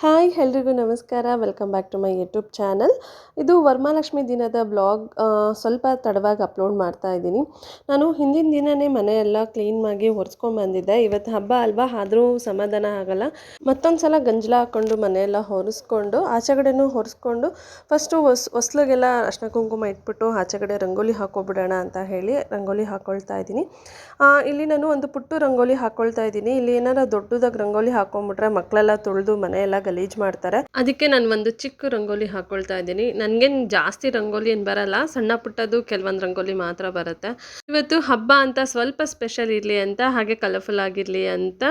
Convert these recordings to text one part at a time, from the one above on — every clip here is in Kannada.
ಹಾಯ್ ಎಲ್ರಿಗೂ ನಮಸ್ಕಾರ. Welcome back to my YouTube channel. ಇದು ವರಮಹಾಲಕ್ಷ್ಮಿ ದಿನದ ಬ್ಲಾಗ್ ಸ್ವಲ್ಪ ತಡವಾಗಿ ಅಪ್ಲೋಡ್ ಮಾಡ್ತಾ ಇದ್ದೀನಿ. ನಾನು ಹಿಂದಿನ ದಿನವೇ ಮನೆಯೆಲ್ಲ ಕ್ಲೀನಾಗಿ ಒರೆಸ್ಕೊಂಡ್ಬಂದಿದ್ದೆ. ಇವತ್ತು ಹಬ್ಬ ಅಲ್ವಾ, ಆದರೂ ಸಮಾಧಾನ ಆಗಲ್ಲ. ಮತ್ತೊಂದು ಸಲ ಗಂಜಲ ಹಾಕ್ಕೊಂಡು ಮನೆಯೆಲ್ಲ ಒರೆಸ್ಕೊಂಡು ಆಚೆಗಡೆನೂ ಒರೆಸ್ಕೊಂಡು ಫಸ್ಟು ಹೊಸ್ಲಿಗೆಲ್ಲ ಅರ್ಶಿನ ಕುಂಕುಮ ಇಟ್ಬಿಟ್ಟು ಆಚೆಗಡೆ ರಂಗೋಲಿ ಹಾಕೋಬಿಡೋಣ ಅಂತ ಹೇಳಿ ರಂಗೋಲಿ ಹಾಕ್ಕೊಳ್ತಾ ಇದ್ದೀನಿ. ಇಲ್ಲಿ ನಾನು ಒಂದು ಪುಟ್ಟು ರಂಗೋಲಿ ಹಾಕ್ಕೊಳ್ತಾ ಇದ್ದೀನಿ. ಇಲ್ಲಿ ಏನಾರ ದೊಡ್ಡದಾಗಿ ರಂಗೋಲಿ ಹಾಕೊಂಡ್ಬಿಟ್ರೆ ಮಕ್ಕಳೆಲ್ಲ ತುಳಿದು ಮನೆಯೆಲ್ಲ ಗಲೀಜ್ ಮಾಡ್ತಾರೆ. ಅದಕ್ಕೆ ನಾನು ಒಂದು ಚಿಕ್ಕ ರಂಗೋಲಿ ಹಾಕೊಳ್ತಾ ಇದ್ದೀನಿ. ನನಗೇನು ಜಾಸ್ತಿ ರಂಗೋಲಿ ಏನು ಬರಲ್ಲ, ಸಣ್ಣ ಪುಟ್ಟದು ಕೆಲವೊಂದು ರಂಗೋಲಿ ಮಾತ್ರ ಬರುತ್ತೆ. ಇವತ್ತು ಹಬ್ಬ ಅಂತ ಸ್ವಲ್ಪ ಸ್ಪೆಷಲ್ ಇರಲಿ ಅಂತ, ಹಾಗೆ ಕಲರ್ಫುಲ್ ಆಗಿರಲಿ ಅಂತ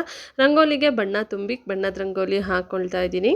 ರಂಗೋಲಿಗೆ ಬಣ್ಣ ತುಂಬಿ ಬಣ್ಣದ ರಂಗೋಲಿ ಹಾಕೊಳ್ತಾ ಇದ್ದೀನಿ.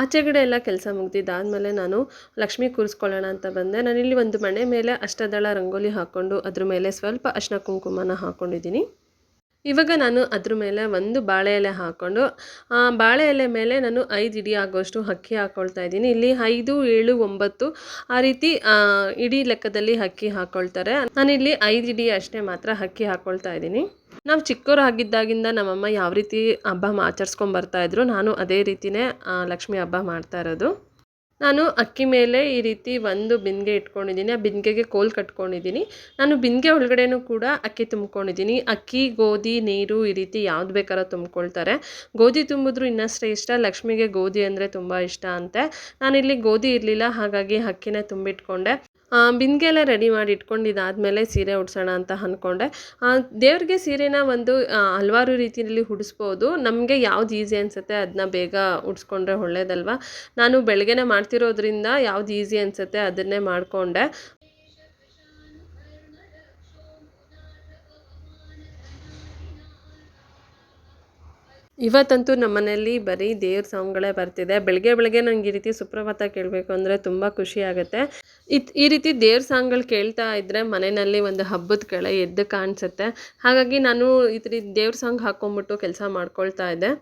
ಆಚೆಗಡೆ ಎಲ್ಲ ಕೆಲಸ ಮುಗ್ದಿದ್ದಾದಮೇಲೆ ನಾನು ಲಕ್ಷ್ಮಿ ಕೂರಿಸ್ಕೊಳ್ಳೋಣ ಅಂತ ಬಂದೆ. ನಾನಿಲ್ಲಿ ಒಂದು ಮಣೆ ಮೇಲೆ ಅಷ್ಟದಳ ರಂಗೋಲಿ ಹಾಕ್ಕೊಂಡು ಅದ್ರ ಮೇಲೆ ಸ್ವಲ್ಪ ಅರಿಶಿನ ಕುಂಕುಮನ ಹಾಕ್ಕೊಂಡಿದ್ದೀನಿ. ಇವಾಗ ನಾನು ಅದ್ರ ಮೇಲೆ ಒಂದು ಬಾಳೆ ಎಲೆ ಹಾಕ್ಕೊಂಡು ಬಾಳೆ ಎಲೆ ಮೇಲೆ ನಾನು 5 ಇಡಿ ಆಗೋಷ್ಟು ಅಕ್ಕಿ ಹಾಕ್ಕೊಳ್ತಾ ಇದ್ದೀನಿ. ಇಲ್ಲಿ 5, 7, 9 ಆ ರೀತಿ ಇಡೀ ಲೆಕ್ಕದಲ್ಲಿ ಅಕ್ಕಿ ಹಾಕ್ಕೊಳ್ತಾರೆ. ನಾನಿಲ್ಲಿ 5 ಇಡಿ ಅಷ್ಟೇ ಮಾತ್ರ ಅಕ್ಕಿ ಹಾಕ್ಕೊಳ್ತಾ ಇದ್ದೀನಿ. ನಾವು ಚಿಕ್ಕವರು ಆಗಿದ್ದಾಗಿಂದ ನಮ್ಮಮ್ಮ ಯಾವ ರೀತಿ ಹಬ್ಬ ಆಚರಿಸ್ಕೊಂಡು ಬರ್ತಾಯಿದ್ರು, ನಾನು ಅದೇ ರೀತಿಯೇ ಲಕ್ಷ್ಮಿ ಹಬ್ಬ ಮಾಡ್ತಾ ಇರೋದು. ನಾನು ಅಕ್ಕಿ ಮೇಲೆ ಈ ರೀತಿ ಒಂದು ಬಿಂದಿಗೆ ಇಟ್ಕೊಂಡಿದ್ದೀನಿ. ಆ ಬಿಂದಿಗೆಗೆ ಕೋಲ್ ಕಟ್ಕೊಂಡಿದ್ದೀನಿ. ನಾನು ಬಿಂದಿಗೆ ಒಳಗಡೆನೂ ಕೂಡ ಅಕ್ಕಿ ತುಂಬ್ಕೊಂಡಿದ್ದೀನಿ. ಅಕ್ಕಿ, ಗೋಧಿ, ನೀರು ಈ ರೀತಿ ಯಾವ್ದು ಬೇಕಾದ್ರೂ ತುಂಬ್ಕೊಳ್ತಾರೆ. ಗೋಧಿ ತುಂಬಿದ್ರು ಇನ್ನಷ್ಟೇ ಇಷ್ಟ. ಲಕ್ಷ್ಮಿಗೆ ಗೋಧಿ ಅಂದರೆ ತುಂಬ ಇಷ್ಟ ಅಂತೆ. ನಾನಿಲ್ಲಿ ಗೋಧಿ ಇರಲಿಲ್ಲ, ಹಾಗಾಗಿ ಅಕ್ಕಿನೇ ತುಂಬಿಟ್ಕೊಂಡೆ. ಬಿಂದಿಗೆ ಎಲ್ಲ ರೆಡಿ ಮಾಡಿ ಇಟ್ಕೊಂಡಿದ್ದಾದಮೇಲೆ ಸೀರೆ ಉಡ್ಸೋಣ ಅಂತ ಅಂದ್ಕೊಂಡೆ. ದೇವ್ರಿಗೆ ಸೀರೆನ ಒಂದು ಹಲವಾರು ರೀತಿಯಲ್ಲಿ ಉಡಿಸ್ಬೋದು. ನಮಗೆ ಯಾವ್ದು ಈಸಿ ಅನಿಸುತ್ತೆ ಅದನ್ನ ಬೇಗ ಉಡಿಸ್ಕೊಂಡ್ರೆ ಒಳ್ಳೇದಲ್ವ. ನಾನು ಬೆಳಗ್ಗೆನೇ ಮಾಡ್ತಿರೋದ್ರಿಂದ ಯಾವ್ದು ಈಸಿ ಅನಿಸುತ್ತೆ ಅದನ್ನೇ ಮಾಡಿಕೊಂಡೆ. ಇವತ್ತಂತೂ ನಮ್ಮ ಮನೆಯಲ್ಲಿ ಬರೀ ದೇವ್ರ ಸಾಂಗ್ಗಳೇ ಬರ್ತಿದೆ. ಬೆಳಗ್ಗೆ ನಂಗೆ ಈ ರೀತಿ ಸುಪ್ರಭಾತ ಕೇಳಬೇಕು ಅಂದರೆ ತುಂಬ ಖುಷಿ ಆಗುತ್ತೆ. ಈ ರೀತಿ ದೇವ್ರ ಸಾಂಗ್ಗಳು ಕೇಳ್ತಾ ಇದ್ದರೆ ಮನೆಯಲ್ಲಿ ಒಂದು ಹಬ್ಬದ ಕಳೆ ಎದ್ದು ಕಾಣಿಸುತ್ತೆ. ಹಾಗಾಗಿ ನಾನು ಈ ರೀತಿ ದೇವ್ರ ಸಾಂಗ್ ಹಾಕ್ಕೊಂಬಿಟ್ಟು ಕೆಲಸ ಮಾಡ್ಕೊಳ್ತಾ ಇದ್ದೆ.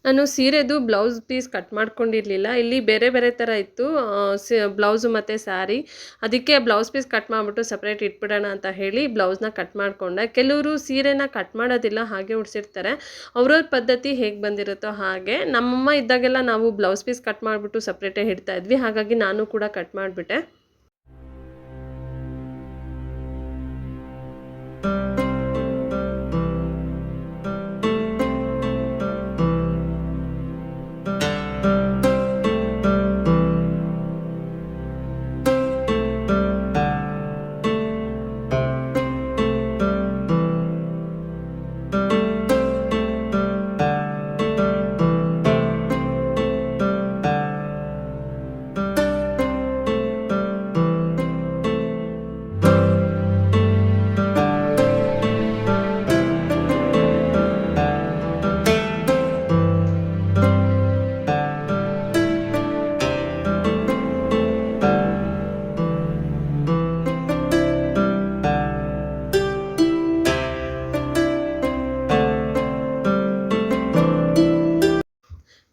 ನಾನು ಸೀರೆದು ಬ್ಲೌಸ್ ಪೀಸ್ ಕಟ್ ಮಾಡ್ಕೊಂಡಿರಲಿಲ್ಲ. ಇಲ್ಲಿ ಬೇರೆ ಬೇರೆ ಥರ ಇತ್ತು ಬ್ಲೌಸು ಮತ್ತು ಸ್ಯಾರಿ. ಅದಕ್ಕೆ ಬ್ಲೌಸ್ ಪೀಸ್ ಕಟ್ ಮಾಡಿಬಿಟ್ಟು ಸಪ್ರೇಟ್ ಇಟ್ಬಿಡೋಣ ಅಂತ ಹೇಳಿ ಬ್ಲೌಸ್ನ ಕಟ್ ಮಾಡಿಕೊಂಡೆ. ಕೆಲವರು ಸೀರೆನ ಕಟ್ ಮಾಡೋದಿಲ್ಲ, ಹಾಗೆ ಉಡ್ಸಿರ್ತಾರೆ. ಅವ್ರವ್ರ ಪದ್ಧತಿ ಹೇಗೆ ಬಂದಿರುತ್ತೋ ಹಾಗೆ. ನಮ್ಮಮ್ಮ ಇದ್ದಾಗೆಲ್ಲ ನಾವು ಬ್ಲೌಸ್ ಪೀಸ್ ಕಟ್ ಮಾಡಿಬಿಟ್ಟು ಸಪ್ರೇಟೇ ಇಡ್ತಾ ಇದ್ವಿ. ಹಾಗಾಗಿ ನಾನು ಕೂಡ ಕಟ್ ಮಾಡಿಬಿಟ್ಟೆ.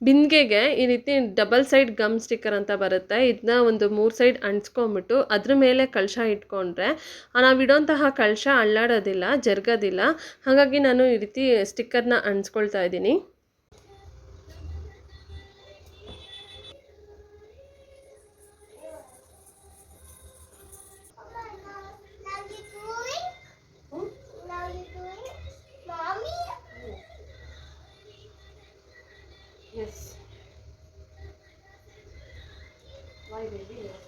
ಬಿಂದಿಗೆಗೆ ಈ ರೀತಿ ಡಬಲ್ ಸೈಡ್ ಗಮ್ ಸ್ಟಿಕ್ಕರ್ ಅಂತ ಬರುತ್ತೆ. ಇದನ್ನ ಒಂದು 3 ಸೈಡ್ ಅಂಟಿಸ್ಕೊಂಬಿಟ್ಟು ಅದ್ರ ಮೇಲೆ ಕಳಶ ಇಟ್ಕೊಂಡ್ರೆ ನಾವು ಇಡೋಂತಹ ಕಳಶ ಅಳ್ಳಾಡೋದಿಲ್ಲ, ಜರುಗೋದಿಲ್ಲ. ಹಾಗಾಗಿ ನಾನು ಈ ರೀತಿ ಸ್ಟಿಕ್ಕರ್ನ ಅಂಟಿಸ್ಕೊಳ್ತಾ ಇದ್ದೀನಿ. Yes. Why baby? Yes.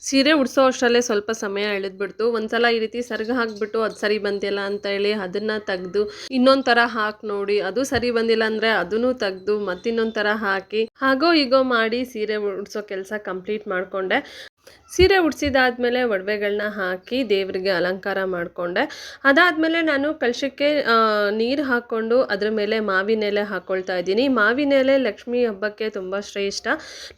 ಸೀರೆ ಉಡ್ಸೋ ಅಷ್ಟರಲ್ಲೇ ಸ್ವಲ್ಪ ಸಮಯ ಎಳೆದ್ಬಿಡ್ತು. ಒಂದ್ಸಲ ಈ ರೀತಿ ಸರ್ಗ ಹಾಕ್ಬಿಟ್ಟು ಅದು ಸರಿ ಬಂದಿಲ್ಲ ಅಂತ ಹೇಳಿ ಅದನ್ನು ತೆಗೆದು ಇನ್ನೊಂದು ಥರ ಹಾಕಿ ನೋಡಿ, ಅದು ಸರಿ ಬಂದಿಲ್ಲ ಅಂದರೆ ಅದನ್ನು ತೆಗೆದು ಮತ್ತಿನ್ನೊಂದು ಥರ ಹಾಕಿ ಹಾಗೋ ಹೀಗೋ ಮಾಡಿ ಸೀರೆ ಉಡ್ಸೋ ಕೆಲಸ ಕಂಪ್ಲೀಟ್ ಮಾಡಿಕೊಂಡೆ. ಸೀರೆ ಉಡ್ಸಿದಾದ್ಮೇಲೆ ಒಡವೆಗಳನ್ನ ಹಾಕಿ ದೇವರಿಗೆ ಅಲಂಕಾರ ಮಾಡಿಕೊಂಡೆ. ಅದಾದಮೇಲೆ ನಾನು ಕಳಶಕ್ಕೆ ನೀರು ಹಾಕ್ಕೊಂಡು ಅದ್ರ ಮೇಲೆ ಮಾವಿನ ಎಲೆ ಹಾಕ್ಕೊಳ್ತಾ ಇದ್ದೀನಿ. ಮಾವಿನ ಎಲೆ ಲಕ್ಷ್ಮೀ ಹಬ್ಬಕ್ಕೆ ತುಂಬ ಶ್ರೇಷ್ಠ.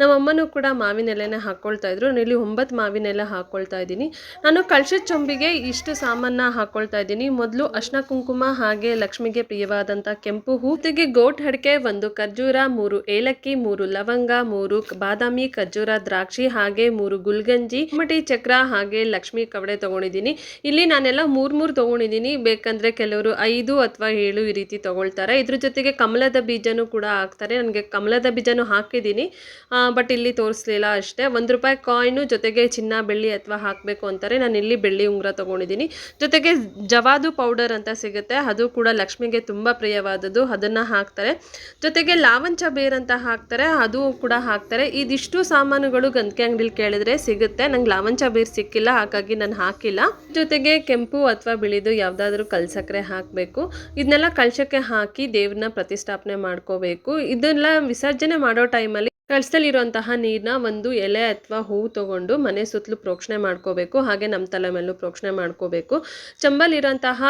ನಮ್ಮಮ್ಮನೂ ಕೂಡ ಮಾವಿನ ಎಲೆನೇ ಹಾಕ್ಕೊಳ್ತಾ ಇದ್ರು. ಇಲ್ಲಿ 9 ಮಾವಿನ ಎಲೆ ಹಾಕ್ಕೊಳ್ತಾ ಇದ್ದೀನಿ. ನಾನು ಕಳಶದ ಚೊಂಬಿಗೆ ಇಷ್ಟು ಸಾಮಾನ ಹಾಕ್ಕೊಳ್ತಾ ಇದ್ದೀನಿ. ಮೊದಲು ಅರ್ಶಿನ ಕುಂಕುಮ, ಹಾಗೆ ಲಕ್ಷ್ಮಿಗೆ ಪ್ರಿಯವಾದಂಥ ಕೆಂಪು ಹೂ, ಜೊತೆಗೆ ಗೋಟ್ ಅಡಿಕೆ, 1 ಖರ್ಜೂರ, 3 ಏಲಕ್ಕಿ, 3 ಲವಂಗ, 3 ಬಾದಾಮಿ, ಖರ್ಜೂರ, ದ್ರಾಕ್ಷಿ, ಹಾಗೆ 3 ಗುಲ್ಗಂಜಿ, ಕುಮಟಿ ಚಕ್ರ, ಹಾಗೆ ಲಕ್ಷ್ಮಿ ಕವಡೆ ತಗೊಂಡಿದ್ದೀನಿ. ಇಲ್ಲಿ ನಾನೆಲ್ಲ 3 ತಗೊಂಡಿದ್ದೀನಿ. ಬೇಕಂದ್ರೆ ಕೆಲವರು 5 ಅಥವಾ 7 ಈ ರೀತಿ ತಗೊಳ್ತಾರೆ. ಇದ್ರ ಜೊತೆಗೆ ಕಮಲದ ಬೀಜನೂ ಕೂಡ ಹಾಕ್ತಾರೆ. ನನಗೆ ಕಮಲದ ಬೀಜನೂ ಹಾಕಿದ್ದೀನಿ, ಬಟ್ ಇಲ್ಲಿ ತೋರಿಸ್ಲಿಲ್ಲ ಅಷ್ಟೇ. ₹1 ಕಾಯಿನು, ಜೊತೆಗೆ ಚಿನ್ನ ಬೆಳ್ಳಿ ಅಥವಾ ಹಾಕಬೇಕು ಅಂತಾರೆ. ನಾನು ಇಲ್ಲಿ ಬೆಳ್ಳಿ ಉಂಗುರ ತಗೊಂಡಿದ್ದೀನಿ. ಜೊತೆಗೆ ಜವಾದು ಪೌಡರ್ ಅಂತ ಸಿಗುತ್ತೆ, ಅದು ಕೂಡ ಲಕ್ಷ್ಮಿಗೆ ತುಂಬ ಪ್ರಿಯವಾದದ್ದು, ಅದನ್ನು ಹಾಕ್ತಾರೆ. ಜೊತೆಗೆ ಲಾವಂಚ ಬೇರ್ ಅಂತ ಹಾಕ್ತಾರೆ, ಅದು ಕೂಡ ಹಾಕ್ತಾರೆ. ಇದಿಷ್ಟು ಸಾಮಾನುಗಳು ಗಂಧಕ್ಕೆ ಅಂಗಡಿಲಿ ಕೇಳಿದ್ರೆ ಸಿಗುತ್ತೆ. ನಂಗೆ ಲಾವಂಚ ಬೇರ್ ಸಿಕ್ಕಿಲ್ಲ, ಹಾಗಾಗಿ ನಾನು ಹಾಕಿಲ್ಲ. ಜೊತೆಗೆ ಕೆಂಪು ಅಥವಾ ಬಿಳಿದು ಯಾವುದಾದ್ರೂ ಕಲ್ಸಕ್ಕರೆ ಹಾಕಬೇಕು. ಇದನ್ನೆಲ್ಲ ಕಳಶಕ್ಕೆ ಹಾಕಿ ದೇವ್ರನ್ನ ಪ್ರತಿಷ್ಠಾಪನೆ ಮಾಡ್ಕೋಬೇಕು. ಇದೆಲ್ಲ ವಿಸರ್ಜನೆ ಮಾಡೋ ಟೈಮಲ್ಲಿ ಕಳಸದಲ್ಲಿರುವಂತಹ ನೀರನ್ನ ಒಂದು ಎಲೆ ಅಥವಾ ಹೂವು ತಗೊಂಡು ಮನೆ ಸುತ್ತಲೂ ಪ್ರೋಕ್ಷಣೆ ಮಾಡ್ಕೋಬೇಕು. ಹಾಗೆ ನಮ್ಮ ತಲೆ ಮೇಲೂ ಪ್ರೋಕ್ಷಣೆ ಮಾಡ್ಕೋಬೇಕು. ಚಂಬಲಿರೋಂತಹ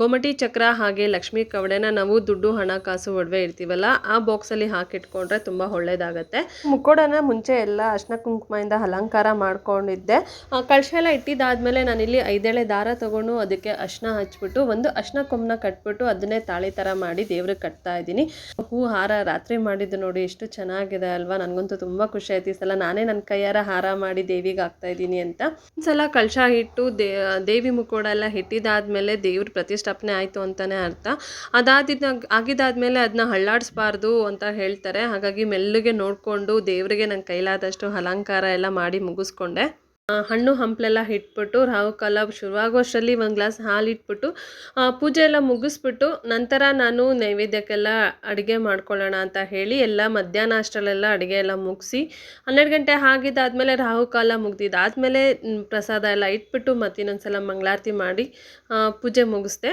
ಗೋಮಟಿ ಚಕ್ರ ಹಾಗೆ ಲಕ್ಷ್ಮೀ ಕವಡೆನ ನಾವು ದುಡ್ಡು, ಹಣ, ಕಾಸು, ಒಡವೆ ಇರ್ತೀವಲ್ಲ ಆ ಬಾಕ್ಸಲ್ಲಿ ಹಾಕಿಟ್ಕೊಂಡ್ರೆ ತುಂಬ ಒಳ್ಳೇದಾಗತ್ತೆ. ಮುಕ್ಕೋಡನ ಮುಂಚೆ ಎಲ್ಲ ಅರ್ಶಿನ ಕುಂಕುಮದಿಂದ ಅಲಂಕಾರ ಮಾಡ್ಕೊಂಡಿದ್ದೆ. ಕಳಶ ಎಲ್ಲ ಇಟ್ಟಿದ್ದಾದ್ಮೇಲೆ ನಾನಿಲ್ಲಿ 5 ಎಳೆ ದಾರ ತಗೊಂಡು ಅದಕ್ಕೆ ಅರ್ಶಿನ ಹಚ್ಬಿಟ್ಟು ಒಂದು ಅರ್ಶಿನ ಕೊಂಬನ ಕಟ್ಬಿಟ್ಟು ಅದನ್ನೇ ತಾಳಿ ಥರ ಮಾಡಿ ದೇವ್ರಿಗೆ ಕಟ್ತಾ ಇದ್ದೀನಿ. ಹೂ ಹಾರ ರಾತ್ರಿ ಮಾಡಿದ್ದು ನೋಡಿ ಎಷ್ಟು ಚೆನ್ನಾಗಿದೆ ಅಲ್ವಾ. ನನಗಂತೂ ತುಂಬ ಖುಷಿ ಆಯ್ತು. ಈ ಸಲ ನಾನೇ ನನ್ನ ಕೈಯಾರ ಹಾರ ಮಾಡಿ ದೇವಿಗೆ ಹಾಕ್ತಾ ಇದ್ದೀನಿ ಅಂತ. ಒಂದ್ಸಲ ಕಳಶ ಇಟ್ಟು ದೇವಿ ಮುಕ್ಕೋಡ ಎಲ್ಲ ಇಟ್ಟಿದ್ದಾದ್ಮೇಲೆ ದೇವ್ರ ಪ್ರತಿಷ್ಠಾಪನೆ ಆಯಿತು ಅಂತಲೇ ಅರ್ಥ. ಆಗಿದ್ದಾದ್ಮೇಲೆ ಅದನ್ನ ಹಳ್ಳಾಡಿಸ್ಬಾರ್ದು ಅಂತ ಹೇಳ್ತಾರೆ. ಹಾಗಾಗಿ ಮೆಲ್ಲಗೆ ನೋಡಿಕೊಂಡು ದೇವರಿಗೆ ನನ್ನ ಕೈಲಾದಷ್ಟು ಅಲಂಕಾರ ಎಲ್ಲ ಮಾಡಿ ಮುಗಿಸ್ಕೊಂಡೆ. ಹಣ್ಣು ಹಂಪಲೆಲ್ಲ ಇಟ್ಬಿಟ್ಟು ರಾಹುಕಾಲ ಶುರುವಾಗೋಷ್ಟರಲ್ಲಿ 1 ಗ್ಲಾಸ್ ಹಾಲು ಇಟ್ಬಿಟ್ಟು ಪೂಜೆ ಎಲ್ಲ ಮುಗಿಸ್ಬಿಟ್ಟು ನಂತರ ನಾನು ನೈವೇದ್ಯಕ್ಕೆಲ್ಲ ಅಡುಗೆ ಮಾಡ್ಕೊಳ್ಳೋಣ ಅಂತ ಹೇಳಿ ಎಲ್ಲ ಮಧ್ಯಾಹ್ನ ಅಷ್ಟರಲ್ಲೆಲ್ಲ ಅಡುಗೆ ಎಲ್ಲ ಮುಗಿಸಿ 12 ಗಂಟೆ ಆಗಿದ್ದಾದಮೇಲೆ ರಾಹುಕಾಲ ಮುಗ್ದಿದ್ದಾದಮೇಲೆ ಪ್ರಸಾದ ಎಲ್ಲ ಇಟ್ಬಿಟ್ಟು ಮತ್ತಿನ್ನೊಂದ್ಸಲ ಮಂಗಳಾರತಿ ಮಾಡಿ ಪೂಜೆ ಮುಗಿಸ್ದೆ.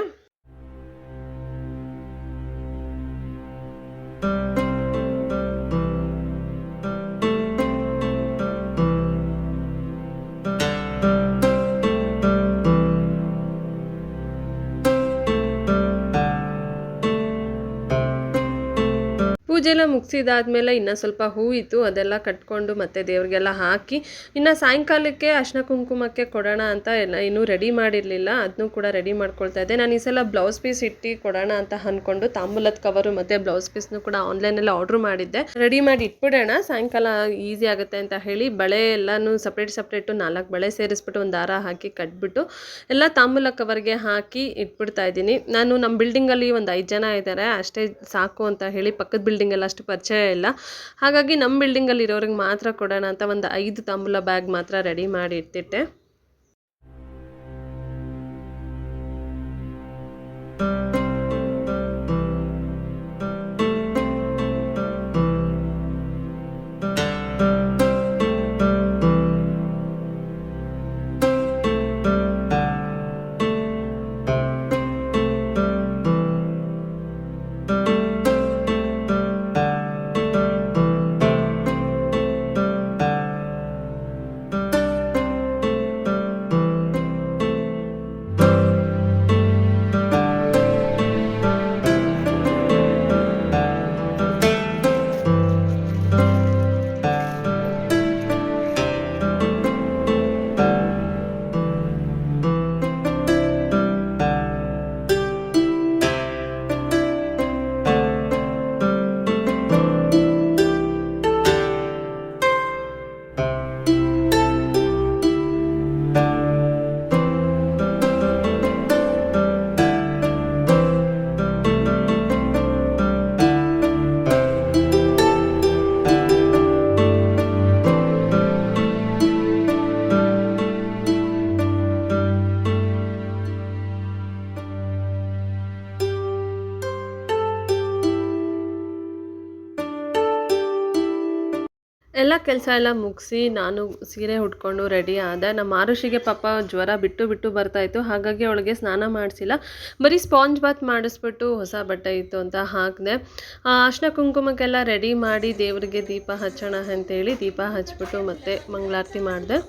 ಪೂಜೆ ಎಲ್ಲ ಮುಗಿಸಿದಾದ್ಮೇಲೆ ಇನ್ನೂ ಸ್ವಲ್ಪ ಹೂ ಇತ್ತು, ಅದೆಲ್ಲ ಕಟ್ಕೊಂಡು ಮತ್ತೆ ದೇವ್ರಿಗೆಲ್ಲ ಹಾಕಿ ಇನ್ನು ಸಾಯಂಕಾಲಕ್ಕೆ ಅರ್ಶಿನ ಕುಂಕುಮಕ್ಕೆ ಕೊಡೋಣ ಅಂತ ಇನ್ನೂ ರೆಡಿ ಮಾಡಿರಲಿಲ್ಲ. ಅದನ್ನೂ ಕೂಡ ರೆಡಿ ಮಾಡ್ಕೊಳ್ತಾ ಇದ್ದೆ. ನಾನು ಈ ಸಲ ಬ್ಲೌಸ್ ಪೀಸ್ ಇಟ್ಟು ಕೊಡೋಣ ಅಂತ ಅಂದ್ಕೊಂಡು ತಾಂಬೂಲದ ಕವರು ಮತ್ತು ಬ್ಲೌಸ್ ಪೀಸ್ನು ಕೂಡ ಆನ್ಲೈನಲ್ಲಿ ಆರ್ಡ್ರ್ ಮಾಡಿದ್ದೆ. ರೆಡಿ ಮಾಡಿ ಇಟ್ಬಿಡೋಣ, ಸಾಯಂಕಾಲ ಈಸಿ ಆಗುತ್ತೆ ಅಂತ ಹೇಳಿ ಬಳೆ ಎಲ್ಲನೂ ಸಪ್ರೇಟು 4 ಬಳೆ ಸೇರಿಸ್ಬಿಟ್ಟು ಒಂದು ದಾರ ಹಾಕಿ ಕಟ್ಬಿಟ್ಟು ಎಲ್ಲ ತಾಂಬೂಲ ಕವರ್ಗೆ ಹಾಕಿ ಇಟ್ಬಿಡ್ತಾ ಇದ್ದೀನಿ. ನಾನು ನಮ್ಮ ಬಿಲ್ಡಿಂಗಲ್ಲಿ ಒಂದು 5 ಜನ ಇದ್ದಾರೆ, ಅಷ್ಟೇ ಸಾಕು ಅಂತ ಹೇಳಿ ಪಕ್ಕದ ಬಿಲ್ಡಿಂಗ್ ಎಲ್ಲ ಅಷ್ಟು ಪರಿಚಯ ಇಲ್ಲ. ಹಾಗಾಗಿ ನಮ್ಮ ಬಿಲ್ಡಿಂಗಲ್ಲಿ ಇರೋರಿಗೆ ಮಾತ್ರ ಕೊಡೋಣ ಅಂತ ಒಂದು 5 ತಾಂಬೂಲ ಬ್ಯಾಗ್ ಮಾತ್ರ ರೆಡಿ ಮಾಡಿ ಇಟ್ಟಿಟ್ಟೆ. ಎಲ್ಲ ಕೆಲಸ ಎಲ್ಲ ಮುಗಿಸಿ ನಾನು ಸೀರೆ ಉಟ್ಕೊಂಡು ರೆಡಿ ಆದೆ. ನಮ್ಮ ಆರುಷಿಗೆ ಪಾಪ ಜ್ವರ ಬಿಟ್ಟು ಬಿಟ್ಟು ಬರ್ತಾಯಿತ್ತು, ಹಾಗಾಗಿ ಅವಳಿಗೆ ಸ್ನಾನ ಮಾಡಿಸಿಲ್ಲ. ಬರೀ ಸ್ಪಾಂಜ್ ಬಾತ್ ಮಾಡಿಸ್ಬಿಟ್ಟು ಹೊಸ ಬಟ್ಟೆ ಇತ್ತು ಅಂತ ಹಾಕಿದೆ. ಅರ್ಶಿನ ಕುಂಕುಮಕ್ಕೆಲ್ಲ ರೆಡಿ ಮಾಡಿ ದೇವರಿಗೆ ದೀಪ ಹಚ್ಚೋಣ ಅಂತೇಳಿ ದೀಪ ಹಚ್ಬಿಟ್ಟು ಮತ್ತೆ ಮಂಗಳಾರತಿ ಮಾಡಿದೆ.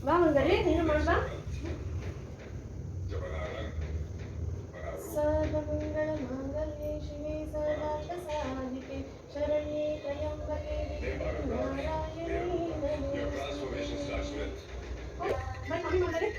ಬಾ ಮಂಗರಿ, ನೀನು ಮಾಡ್ಬಾ. ಸರ್ವಮಂಗಳ ಮಾಂಗಲ್ಯೆ ಶಿವೆ ಸರ್ವಾರ್ಥ ಸಾಧಿಕೆ ಶರಣ್ಯೆ ತ್ರ್ಯಂಬಕೆ ನಾರಾಯಣಿ ನಮೋಸ್ತುತೆ. Bye mummy Mangari.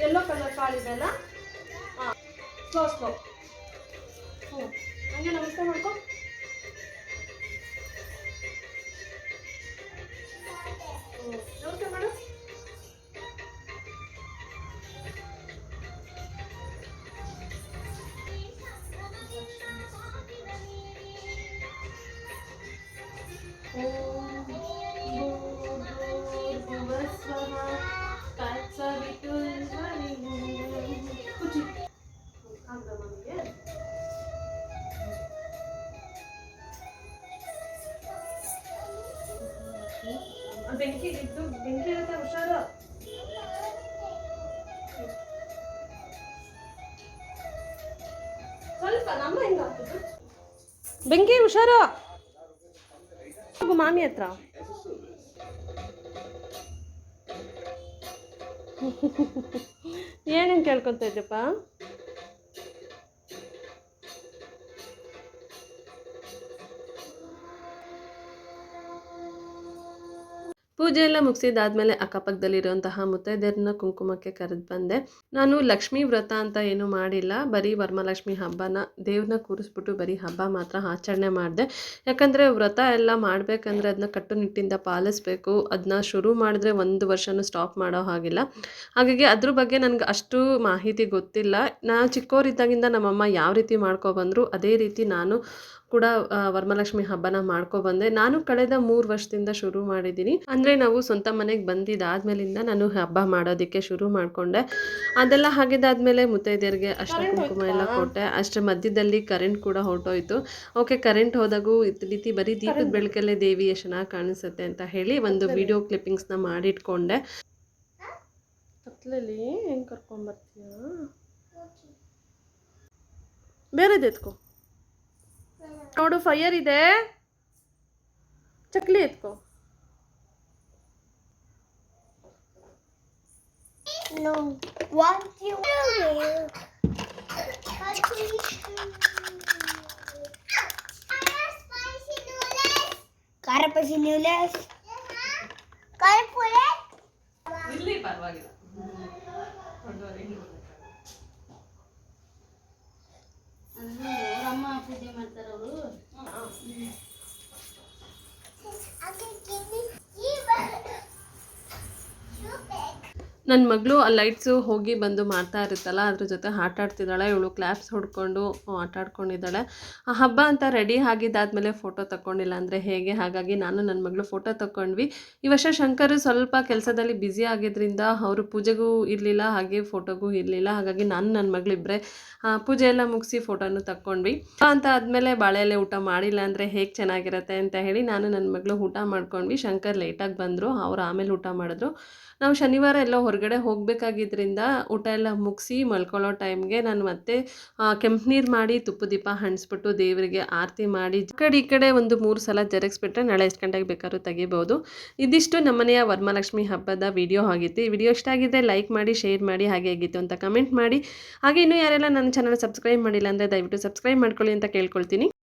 Yellow colour ಕಾಳಿದೆ ಅಲ್ಲ, ಹಾಂ ಸ್ಲೋ ಹಂಗೆ ನಮಸ್ತೆ ಮಾಡ್ಕೊ. ನಮಸ್ತೆ ಮಾಡು. ಬೆಂಕಿ ಇರುತ್ತೆ, ಹುಷಾರು. ಸ್ವಲ್ಪ ನಮ್ಮ ಹೆಂಗ ಆಗ್ತದೆ ಬೆಂಕಿ, ಹುಷಾರು. ಮಾಮಿ ಹತ್ರ ಏನೇನು ಕೇಳ್ಕೊತ ಇದ್ದಪ್ಪ? ಪೂಜೆ ಎಲ್ಲ ಮುಗಿಸಿದಾದ್ಮೇಲೆ ಅಕ್ಕಪಕ್ಕದಲ್ಲಿರುವಂತಹ ಮುತ್ತೈದೆಯರನ್ನ ಕುಂಕುಮಕ್ಕೆ ಕರೆದು ಬಂದೆ. ನಾನು ಲಕ್ಷ್ಮೀ ವ್ರತ ಅಂತ ಏನೂ ಮಾಡಿಲ್ಲ, ಬರೀ ವರಮಹಾಲಕ್ಷ್ಮಿ ಹಬ್ಬನ ದೇವ್ರನ್ನ ಕೂರಿಸ್ಬಿಟ್ಟು ಬರೀ ಹಬ್ಬ ಮಾತ್ರ ಆಚರಣೆ ಮಾಡಿದೆ. ಯಾಕಂದರೆ ವ್ರತ ಎಲ್ಲ ಮಾಡಬೇಕಂದ್ರೆ ಅದನ್ನ ಕಟ್ಟುನಿಟ್ಟಿಂದ ಪಾಲಿಸ್ಬೇಕು. ಅದನ್ನ ಶುರು ಮಾಡಿದ್ರೆ 1 ವರ್ಷನೂ ಸ್ಟಾಪ್ ಮಾಡೋ ಹಾಗಿಲ್ಲ. ಹಾಗಾಗಿ ಅದ್ರ ಬಗ್ಗೆ ನನಗೆ ಅಷ್ಟು ಮಾಹಿತಿ ಗೊತ್ತಿಲ್ಲ. ನಾವು ಚಿಕ್ಕವರಿದ್ದಾಗಿಂದ ನಮ್ಮಮ್ಮ ಯಾವ ರೀತಿ ಮಾಡ್ಕೊಬಂದರು ಅದೇ ರೀತಿ ನಾನು ಕೂಡ ವರಮಹಾಲಕ್ಷ್ಮಿ ಹಬ್ಬನ ಮಾಡ್ಕೊಬಂದೆ. ನಾನು ಕಳೆದ 3 ವರ್ಷದಿಂದ ಶುರು ಮಾಡಿದ್ದೀನಿ. ಅಂದರೆ ನಾವು ಸ್ವಂತ ಮನೆಗೆ ಬಂದಿದ್ದಾದ್ಮೇಲಿಂದ ನಾನು ಹಬ್ಬ ಮಾಡೋದಕ್ಕೆ ಶುರು ಮಾಡಿಕೊಂಡೆ. ಅದೆಲ್ಲ ಆಗಿದ್ದಾದ್ಮೇಲೆ ಮುತ್ತೈದೆಯರಿಗೆ ಅರ್ಶಿನ ಕುಂಕುಮ ಎಲ್ಲ ಕೊಟ್ಟೆ. ಅಷ್ಟರ ಮಧ್ಯದಲ್ಲಿ ಕರೆಂಟ್ ಕೂಡ ಹೊರಟೋಯ್ತು. ಓಕೆ, ಕರೆಂಟ್ ಹೋದಾಗೂ ಈ ರೀತಿ ಬರೀ ದೀಪದ ಬೆಳಕಲ್ಲೇ ದೇವಿ ಎಷ್ಟು ಚೆನ್ನಾಗಿ ಕಾಣಿಸುತ್ತೆ ಅಂತ ಹೇಳಿ ಒಂದು ವಿಡಿಯೋ ಕ್ಲಿಪ್ಪಿಂಗ್ಸ್ನ ಮಾಡಿಟ್ಕೊಂಡೆ. ಕತ್ಲಲ್ಲಿ ಹೆಂಗೆ ಕರ್ಕೊಂಬರ್ತೀಯ? ಬೇರೆದು ಎತ್ಕೋ ನೋಡು, ಫೈರ್ ಇದೆ. ಚಕ್ಲಿ ಎತ್ಕೋ. No, want you ಖಾರ ಪಸಿ ನ್ಯೂಲೆಸ್ ಖಾರ ಪುಳೆ ಇಲ್ಲಿ ಪರವಾಗಿಲ್ಲ. ಅಮ್ಮ ಪೂಜೆ ಮಾಡ್ತಾರೆ ಅವರು. ನನ್ನ ಮಗಳು ಆ ಲೈಟ್ಸು ಹೋಗಿ ಬಂದು ಮಾಡ್ತಾ ಇರುತ್ತಲ್ಲ ಅದ್ರ ಜೊತೆ ಆಟ ಆಡ್ತಿದ್ದಾಳೆ. ಇವಳು ಕ್ಲಾಪ್ಸ್ ಹೊಡ್ಕೊಂಡು ಆಟ ಆಡ್ಕೊಂಡಿದ್ದಾಳೆ. ಆ ಹಬ್ಬ ಅಂತ ರೆಡಿ ಆಗಿದ್ದಾದಮೇಲೆ ಫೋಟೋ ತಗೊಂಡಿಲ್ಲ ಅಂದರೆ ಹೇಗೆ, ಹಾಗಾಗಿ ನಾನು ನನ್ನ ಮಗಳು ಫೋಟೋ ತಗೊಂಡ್ವಿ. ಈ ವರ್ಷ ಶಂಕರ್ ಸ್ವಲ್ಪ ಕೆಲಸದಲ್ಲಿ ಬ್ಯುಸಿ ಆಗಿದ್ದರಿಂದ ಅವರು ಪೂಜೆಗೂ ಇರಲಿಲ್ಲ, ಹಾಗೆ ಫೋಟೋಗೂ ಇರಲಿಲ್ಲ. ಹಾಗಾಗಿ ನಾನು ನನ್ನ ಮಗಳಿಬ್ಬರೇ ಪೂಜೆ ಎಲ್ಲ ಮುಗಿಸಿ ಫೋಟೋನು ತಗೊಂಡ್ವಿ. ಅಂತ ಆದಮೇಲೆ ಬಾಳೆ ಎಲೆ ಊಟ ಮಾಡಿಲ್ಲ ಅಂದರೆ ಹೇಗೆ ಚೆನ್ನಾಗಿರುತ್ತೆ ಅಂತ ಹೇಳಿ ನಾನು ನನ್ನ ಮಗಳು ಊಟ ಮಾಡ್ಕೊಂಡ್ವಿ. ಶಂಕರ್ ಲೇಟಾಗಿ ಬಂದರು, ಅವ್ರು ಆಮೇಲೆ ಊಟ ಮಾಡಿದ್ರು. ನಾವು ಶನಿವಾರ ಎಲ್ಲೋ ಹೊರಗಡೆ ಹೋಗಬೇಕಾಗಿದ್ದರಿಂದ ಊಟ ಎಲ್ಲ ಮುಗಿಸಿ ಮಲ್ಕೊಳ್ಳೋ ಟೈಮ್ಗೆ ನಾನು ಮತ್ತೆ ಕೆಂಪು ನೀರು ಮಾಡಿ ತುಪ್ಪ ದೀಪ ಹಣಿಸ್ಬಿಟ್ಟು ದೇವರಿಗೆ ಆರತಿ ಮಾಡಿ ಈ ಕಡೆ ಒಂದು 3 ಸಲ ಜರುಗಿಸ್ಬಿಟ್ರೆ ನಾಳೆ ಎಷ್ಟು ಗಂಟೆಗೆ ಬೇಕಾದ್ರೂ ತೆಗಿಬೋದು. ಇದಿಷ್ಟು ನಮ್ಮನೆಯ ವರಮಹಾಲಕ್ಷ್ಮಿ ಹಬ್ಬದ ವಿಡಿಯೋ ಆಗಿತ್ತು. ಈ ವಿಡಿಯೋ ಇಷ್ಟ ಆಗಿದ್ದರೆ ಲೈಕ್ ಮಾಡಿ, ಶೇರ್ ಮಾಡಿ, ಹಾಗೆ ಆಗಿತ್ತು ಅಂತ ಕಮೆಂಟ್ ಮಾಡಿ. ಹಾಗೆ ಇನ್ನೂ ಯಾರೆಲ್ಲ ನನ್ನ ಚಾನಲ್ ಸಬ್ಸ್ಕ್ರೈಬ್ ಮಾಡಿಲ್ಲ ಅಂದರೆ ದಯವಿಟ್ಟು ಸಬ್ಸ್ಕ್ರೈಬ್ ಮಾಡ್ಕೊಳ್ಳಿ ಅಂತ ಕೇಳ್ಕೊಳ್ತೀನಿ.